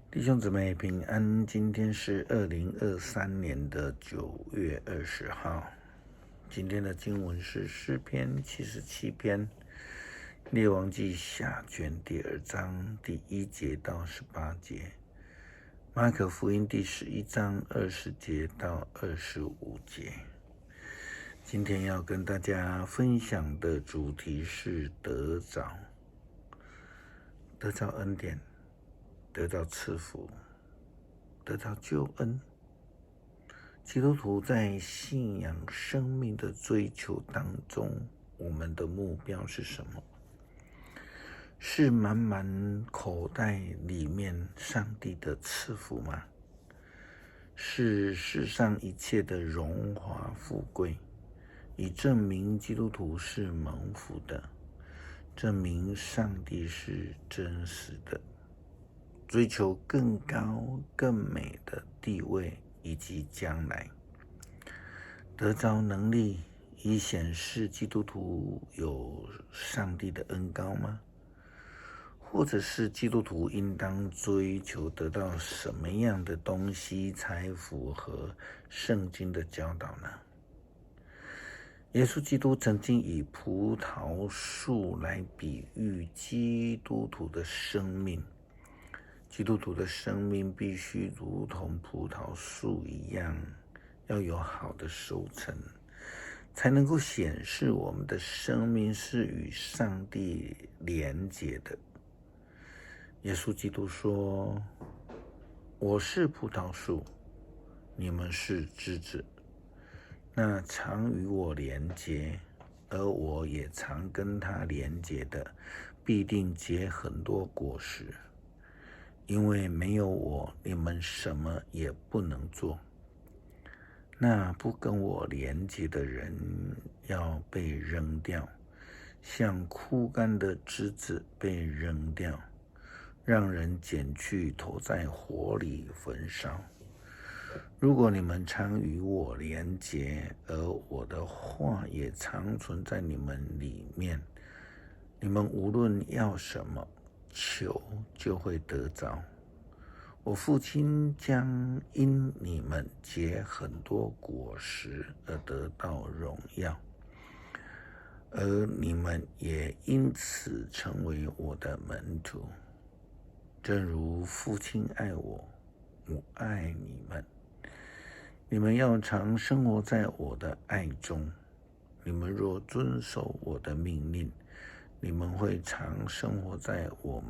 弟兄姊妹平安，今天是2023年的9月20号。今天的经文是诗篇77篇，列王记下卷第2章第1节到18节，马可福音第11章20节到25节。今天要跟大家分享的主题是得着恩典，得着赐福，得着救恩。基督徒在信仰生命的追求当中，我们的目标是什么？是满满口袋里面上帝的赐福吗？是世上一切的荣华富贵，以证明基督徒是蒙福的，证明上帝是真实的，追求更高更美的地位以及将来，得着能力以显示基督徒有上帝的恩膏吗？或者是基督徒应当追求得到什么样的东西才符合圣经的教导呢？耶稣基督曾经以葡萄树来比喻基督徒的生命。基督徒的生命必须如同葡萄树一样，要有好的收成，才能够显示我们的生命是与上帝连结的。耶稣基督说：“我是葡萄树，你们是枝子。那常与我连结，而我也常跟他连结的，必定结很多果实。因为没有我，你们什么也不能做。那不跟我连结的人要被扔掉，像枯干的枝子被扔掉，让人捡去投在火里焚烧。如果你们常与我连结，而我的话也常存在你们里面，你们无论要什么，求就会得着。我父亲将因你们结很多果实而得到荣耀，而你们也因此成为我的门徒。正如父亲爱我，我爱你们。你们要常生活在我的爱中。你们若遵守我的命令，你们会常生活在我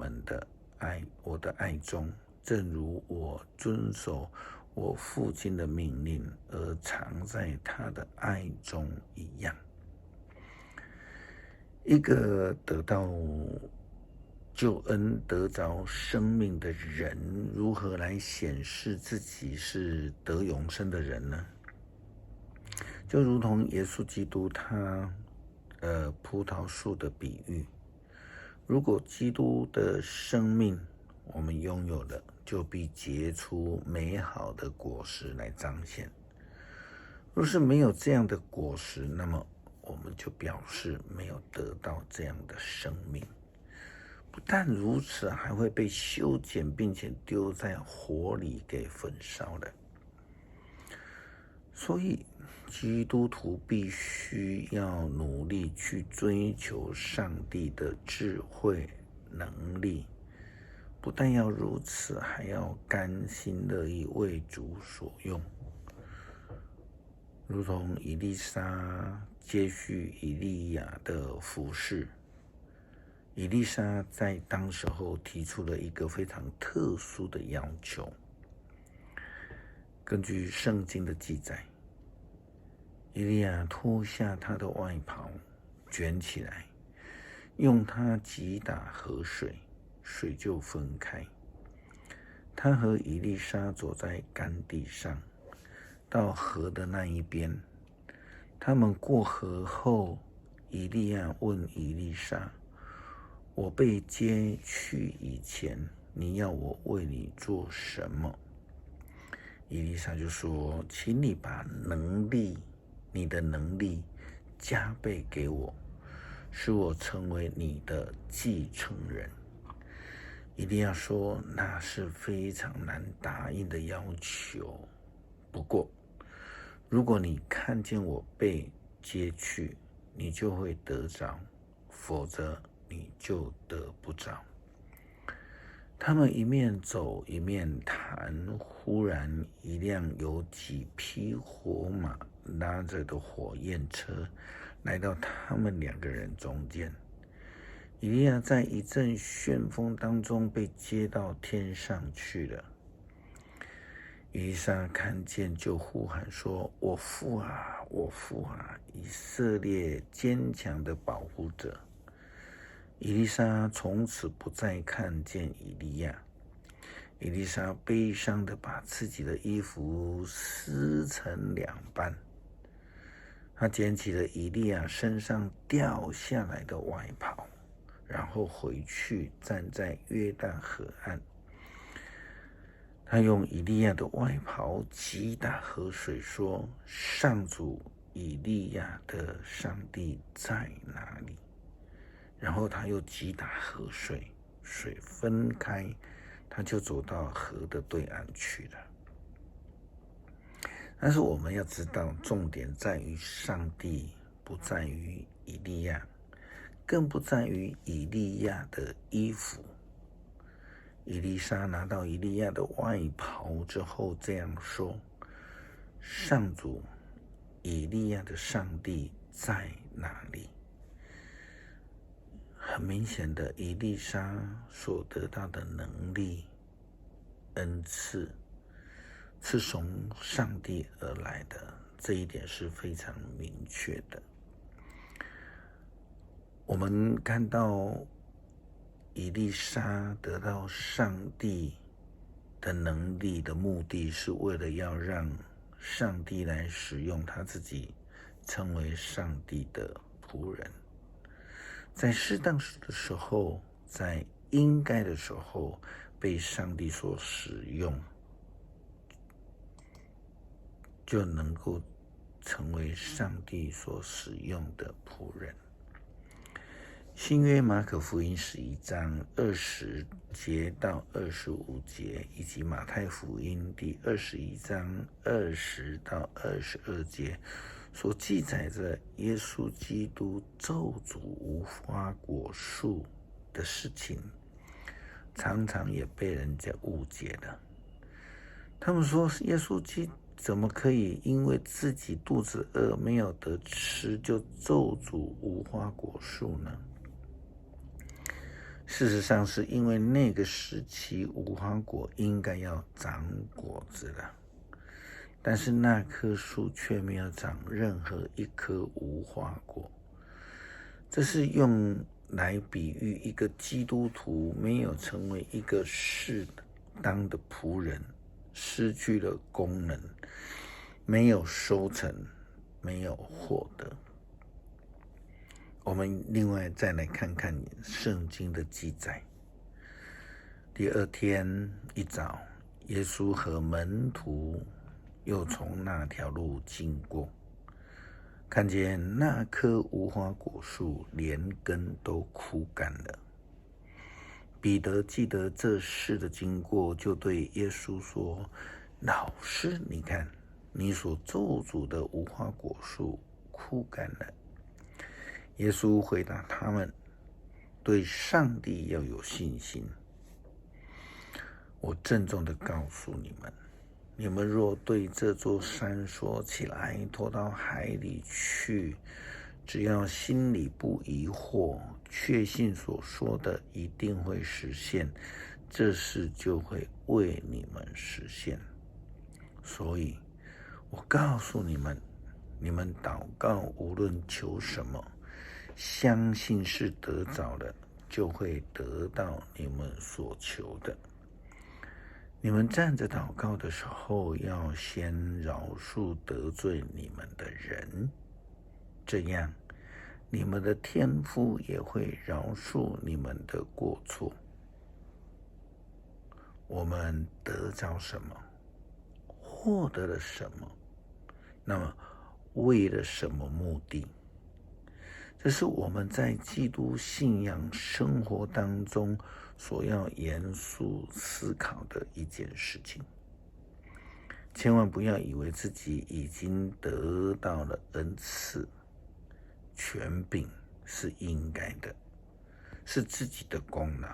的爱中，正如我遵守我父亲的命令而常在他的爱中一样。一个得到救恩得着生命的人，如何来显示自己是得永生的人呢？就如同耶稣基督他葡萄树的比喻，如果基督的生命我们拥有了，就必结出美好的果实来彰显。若是没有这样的果实，那么我们就表示没有得到这样的生命。不但如此，还会被修剪，并且丢在火里给焚烧了。所以基督徒必须要努力去追求上帝的智慧能力，不但要如此，还要甘心乐意为主所用。如同以利沙接续以利亚的服事，以利沙在当时候提出了一个非常特殊的要求。根据圣经的记载，以利亚脱下他的外袍，卷起来，用它击打河水，水就分开。他和以利沙走在干地上，到河的那一边。他们过河后，以利亚问以利沙：“我被接去以前，你要我为你做什么？”以利沙就说：“请你把你的能力加倍给我，使我成为你的继承人。”以利亚说那是非常难答应的要求，不过如果你看见我被接去，你就会得着，否则你就得不着。他们一面走一面谈，忽然一辆有几匹火马拉着的火焰车来到他们两个人中间。以利亚在一阵旋风当中被接到天上去了。以利沙看见就呼喊说：“我父啊，我父啊，以色列坚强的保护者。”以利沙从此不再看见以利亚。以利沙悲伤地把自己的衣服撕成两半，他捡起了以利亚身上掉下来的外袍，然后回去站在约旦河岸。他用以利亚的外袍击打河水，说：“上主以利亚的上帝在哪里？”然后他又击打河水，水分开，他就走到河的对岸去了。但是我们要知道，重点在于上帝，不在于以利亚，更不在于以利亚的衣服。以利沙拿到以利亚的外袍之后这样说：“上主以利亚的上帝在哪里？”很明显的，以利沙所得到的能力、恩赐是从上帝而来的，这一点是非常明确的。我们看到以利沙得到上帝的能力的目的，是为了要让上帝来使用他自己，成为上帝的仆人。在适当的时候，在应该的时候被上帝所使用，就能够成为上帝所使用的仆人。新约马可福音11章20节到25节，以及马太福音第21章20到22节所记载着耶稣基督咒诅无花果树的事情，常常也被人家误解了。他们说耶稣基督怎么可以因为自己肚子饿没有得吃，就咒诅无花果树呢？事实上是因为那个时期无花果应该要长果子了，但是那棵树却没有长任何一颗无花果。这是用来比喻一个基督徒没有成为一个适当的仆人，失去了功能，没有收成，没有获得。我们另外再来看看圣经的记载。第二天一早，耶稣和门徒又从那条路经过，看见那棵无花果树连根都枯干了。彼得记得这事的经过，就对耶稣说：“老师，你看，你所咒诅的无花果树枯干了。”耶稣回答他们：“对上帝要有信心。我郑重地告诉你们，你们若对这座山说起来，拖到海里去，只要心里不疑惑，确信所说的一定会实现，这事就会为你们实现。所以我告诉你们，你们祷告无论求什么，相信是得着了，就会得到你们所求的。你们站着祷告的时候，要先饶恕得罪你们的人，这样你们的天父也会饶恕你们的过错。我们得着什么，获得了什么，那么为了什么目的？这是我们在基督信仰生活当中所要严肃思考的一件事情。千万不要以为自己已经得到了恩赐、权柄是应该的，是自己的功劳。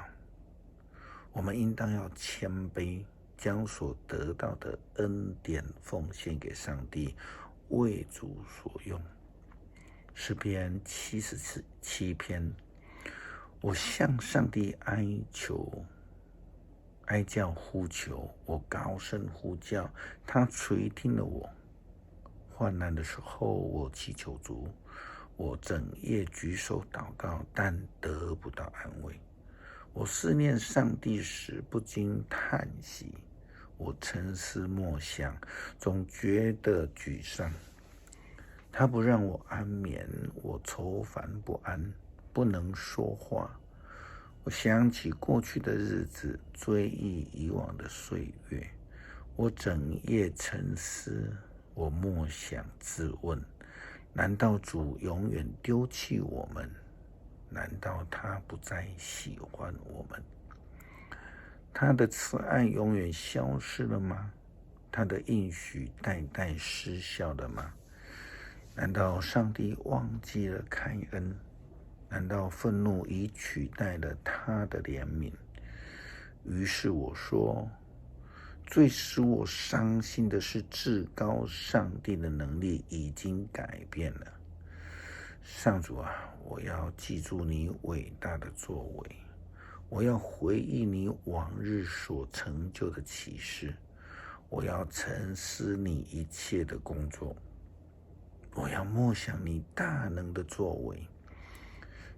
我们应当要谦卑，将所得到的恩典奉献给上帝，为主所用。诗篇77篇，我向上帝哀叫呼求，我高声呼叫，他垂听了我。患难的时候，我祈求主，我整夜举手祷告，但得不到安慰。我思念上帝时，不禁叹息。我沉思默想，总觉得沮丧。他不让我安眠，我愁烦不安，不能说话。我想起过去的日子，追忆以往的岁月。我整夜沉思，我默想自问：难道主永远丢弃我们？难道他不再喜欢我们？他的慈爱永远消失了吗？他的应许代代失效了吗？难道上帝忘记了开恩？难道愤怒已取代了他的怜悯？于是我说，最使我伤心的是，至高上帝的能力已经改变了。上主啊，我要记住你伟大的作为，我要回忆你往日所成就的奇事，我要沉思你一切的工作，我要默想你大能的作为。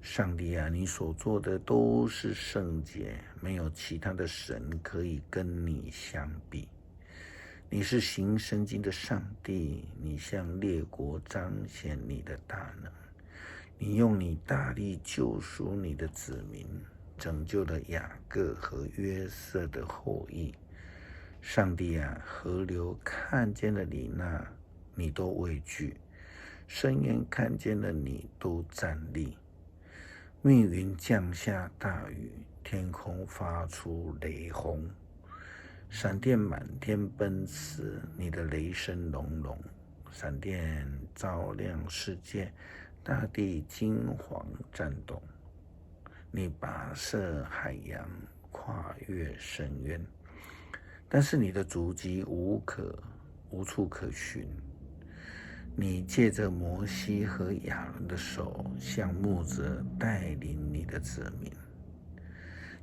上帝啊，你所做的都是圣洁，没有其他的神可以跟你相比。你是行神迹的上帝，你向列国彰显你的大能。你用你大力救赎你的子民，拯救了雅各和约瑟的后裔。上帝啊，河流看见了你都畏惧；深渊看见了你都站立。密云降下大雨，天空发出雷轰，闪电满天奔驰，你的雷声隆隆，闪电照亮世界，大地惊惶颤动。你跋涉海洋，跨越深渊，但是你的足迹无处可寻。你借着摩西和亚伦的手，向牧者带领你的子民。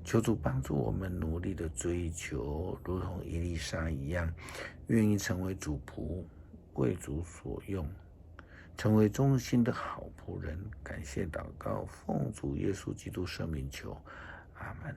求主帮助我们努力的追求，如同以利沙一样，愿意成为主仆，为主所用，成为忠心的好仆人。感谢祷告，奉主耶稣基督圣名求，阿们。